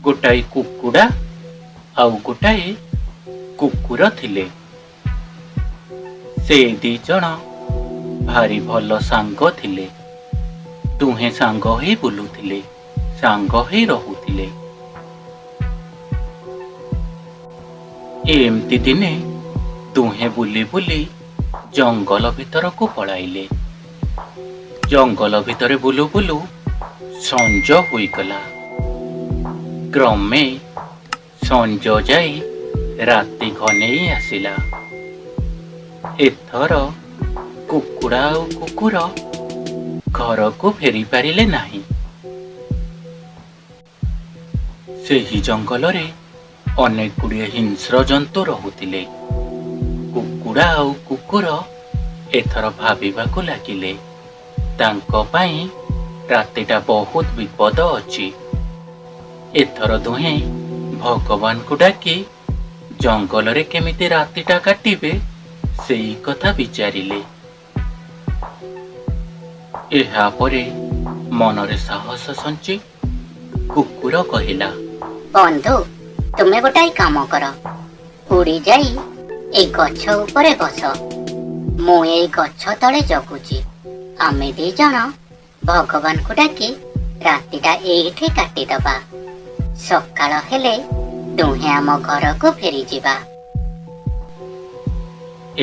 ଗୋଟାଏ କୁକୁଡ଼ା ଆଉ ଗୋଟାଏ କୁକୁର ଥିଲେ। ସେ ଦି ଜଣ ଭାରି ଭଲ ସାଙ୍ଗ ଥିଲେ। ଦୁହେଁ ସାଙ୍ଗ ହେଇ ବୁଲୁଥିଲେ, ସାଙ୍ଗ ହେଇ ରହୁଥିଲେ। ଏମିତି ଦିନେ ଦୁହେଁ ବୁଲି ବୁଲି ଜଙ୍ଗଲ ଭିତରକୁ ପଳାଇଲେ। ଜଙ୍ଗଲ ଭିତରେ ବୁଲୁ ବୁଲୁ ସଞ୍ଜ ହୋଇଗଲା। କ୍ରମେ ସଞ୍ଜ ଯାଇ ରାତି ଘନେଇ ଆସିଲା। ଏଥର କୁକୁଡ଼ା ଆଉ କୁକୁର ଘରକୁ ଫେରି ପାରିଲେ ନାହିଁ। ସେହି ଜଙ୍ଗଲରେ ଅନେକ ଗୁଡ଼ିଏ ହିଂସ୍ର ଜନ୍ତୁ ରହୁଥିଲେ। କୁକୁଡ଼ା ଆଉ କୁକୁର ଏଥର ଭାବିବାକୁ ଲାଗିଲେ, ତାଙ୍କ ପାଇଁ ରାତିଟା ବହୁତ ବିପଦ ଅଛି। ଏଥର ଦୁହେଁ ଭଗବାନଙ୍କୁ ଡାକି ଜଙ୍ଗଲରେ କେମିତି ରାତିଟା କାଟିବେ ସେଇ କଥା ବିଚାରିଲେ। ଏହାପରେ ମନରେ ସାହସ ସଞ୍ଚି କୁକୁର କହିଲା, ବନ୍ଧୁ, ତୁମେ ଗୋଟାଏ କାମ କର, ଉଡ଼ି ଯାଇ ଏ ଗଛ ଉପରେ ବସ। ମୁଁ ଏଇ ଗଛ ତଳେ ଜଗୁଛି। ଆମେ ଦି ଜଣ ଭଗବାନଙ୍କୁ ଡାକି ରାତିଟା ଏଇଠି କାଟିଦବା। ସକାଳ ହେଲେ ଦୁହେଁ ଆମ ଘରକୁ ଫେରିଯିବା।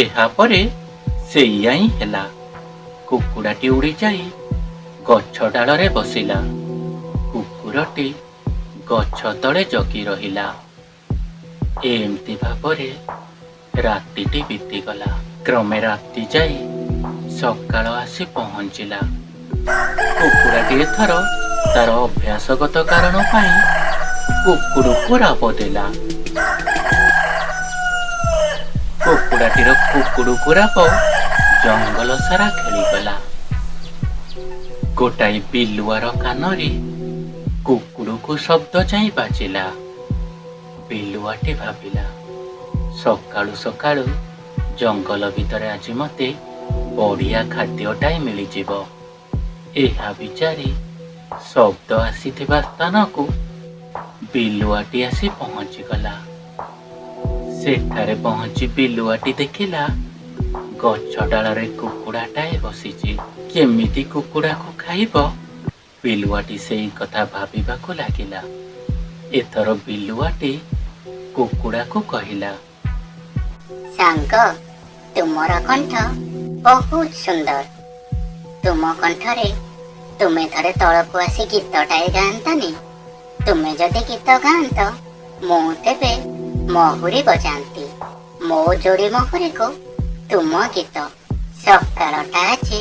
ଏହାପରେ ସେଇଆ ହିଁ ହେଲା। କୁକୁଡ଼ାଟି ଉଡ଼ି ଯାଇ ଗଛ ଡାଳରେ ବସିଲା। କୁକୁରଟି ଗଛ ତଳେ ଜଗି ରହିଲା। ଏମିତି ଭାବରେ ରାତିଟି ବିତିଗଲା। କ୍ରମେ ରାତି ଯାଇ ସକାଳ ଆସି ପହଞ୍ଚିଲା। କୁକୁଡ଼ାଟି ଏଥର ତାର ଅଭ୍ୟାସଗତ କାରଣ ପାଇଁ କୁକୁରକୁ ରାବ ଦେଲା। କୁକୁଡ଼ାଟିର କୁକୁଡ଼କୁ ରାବ ଜଙ୍ଗଲ ସାରା ଖେଳିଗଲା। ଗୋଟାଏ ବିଲୁଆର କାନରେ କୁକୁଡ଼କୁ ଶବ୍ଦ ଯାଇ ବାଜିଲା। ବିଲୁଆଟି ଭାବିଲା, ସକାଳୁ ସକାଳୁ ଜଙ୍ଗଲ ଭିତରେ ଆଜି ମୋତେ ବଢ଼ିଆ ଖାଦ୍ୟଟାଏ ମିଳିଯିବ। ଏହା ବିଚାରି ଶବ୍ଦ ଆସିଥିବା ସ୍ଥାନକୁ ବିଲୁଆଟି ଆସି ପହଞ୍ଚିଗଲା। ସେଠାରେ ପହଞ୍ଚି ବିଲୁଆଟି ଦେଖିଲା ଗଛ ଡାଳରେ କୁକୁଡ଼ାଟାଏ ବସିଛି। କେମିତି କୁକୁଡ଼ାକୁ ଖାଇବ ବିଲୁଆଟି ସେଇ କଥା ଭାବିବାକୁ ଲାଗିଲା। ଏଥର ବିଲୁଆଟି କୁକୁଡ଼ାକୁ କହିଲା, ସାଙ୍ଗ, ତୁମର କଣ୍ଠ ବହୁତ ସୁନ୍ଦର। ତୁମ କଣ୍ଠରେ ତୁମେ ଥରେ ତଳକୁ ଆସି ଗୀତଟାଏ ଗାଆନ୍ତନି। ତୁମେ ଯଦି ଗୀତ ଗାଆନ୍ତ, ମୁଁ ତେବେ ମହୁରୀ ବଜାନ୍ତି। ମୋ ଯୋଡ଼ି ମହୁରୀକୁ ତୁମ ଗୀତ ସକାଳଟା ଆଜି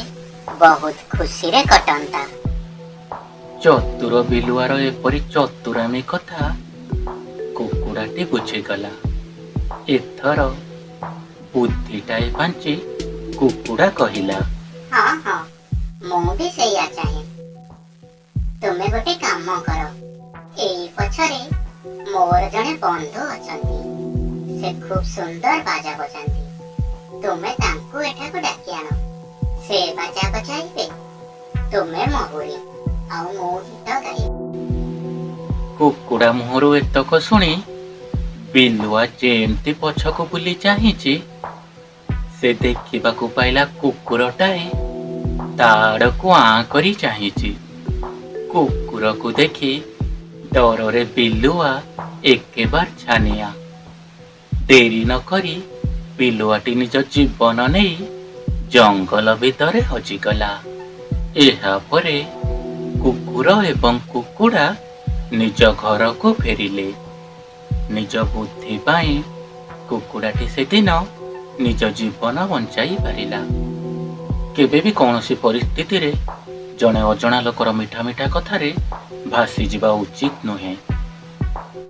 ବହୁତ ଖୁସିରେ କଟନ୍ତା। ଚତୁର ବିଲୁଆର ଏପରି ଚତୁରାମୀ କଥା କୁକୁଡ଼ାଟି ବୁଝିଗଲା। ଏଥର ବୁଦ୍ଧିଟାଏ ପାଞ୍ଚି କୁକୁଡ଼ା କହିଲା, ହଁ ହଁ, ମୁଁ ବି ସେଇଆ ଚାହେଁ। ତୁମେ ଗୋଟେ କାମ କର, ଏଇ ପଛରେ ମୋର ଜଣେ ବନ୍ଧୁ ଅଛନ୍ତି। ସେ ଖୁବ ସୁନ୍ଦର ବାଜା ବଜାନ୍ତି। ତୁମେ ତାଙ୍କୁ ଏଠାକୁ ଡାକି ଆଣ। ସେ ବାଜା ବଜାଇବେ, ତୁମେ ମହୁରୀ ଆଉ ମୁଁ ଗୀତ ଗାଇବି। କୁକୁଡ଼ା ମୁହଁରୁ ଏତକ ଶୁଣି ବିଲୁଆ ଯେମିତି ପଛକୁ ବୁଲି ଚାହିଁଛି, ସେ ଦେଖିବାକୁ ପାଇଲା କୁକୁରଟାଏ ତା ଆଡ଼କୁ ଆଁ କରି ଚାହିଁଛି। କୁକୁରକୁ ଦେଖି ଡରରେ ବିଲୁଆ ଏକେବାର ଛାନିଆ। ଡେରି ନ କରି ବିଲୁଆଟି ନିଜ ଜୀବନ ନେଇ ଜଙ୍ଗଲ ଭିତରେ ହଜିଗଲା। ଏହାପରେ କୁକୁର ଏବଂ କୁକୁଡ଼ା ନିଜ ଘରକୁ ଫେରିଲେ। ନିଜ ବୁଦ୍ଧି ପାଇଁ କୁକୁଡ଼ାଟି ସେଦିନ ନିଜ ଜୀବନ ବଞ୍ଚାଇ ପାରିଲା। କେବେ ବି କୌଣସି ପରିସ୍ଥିତିରେ ଜଣେ ଅଜଣା ଲୋକର ମିଠା ମିଠା କଥାରେ ଭାସିଯିବା ଉଚିତ ନୁହେଁ।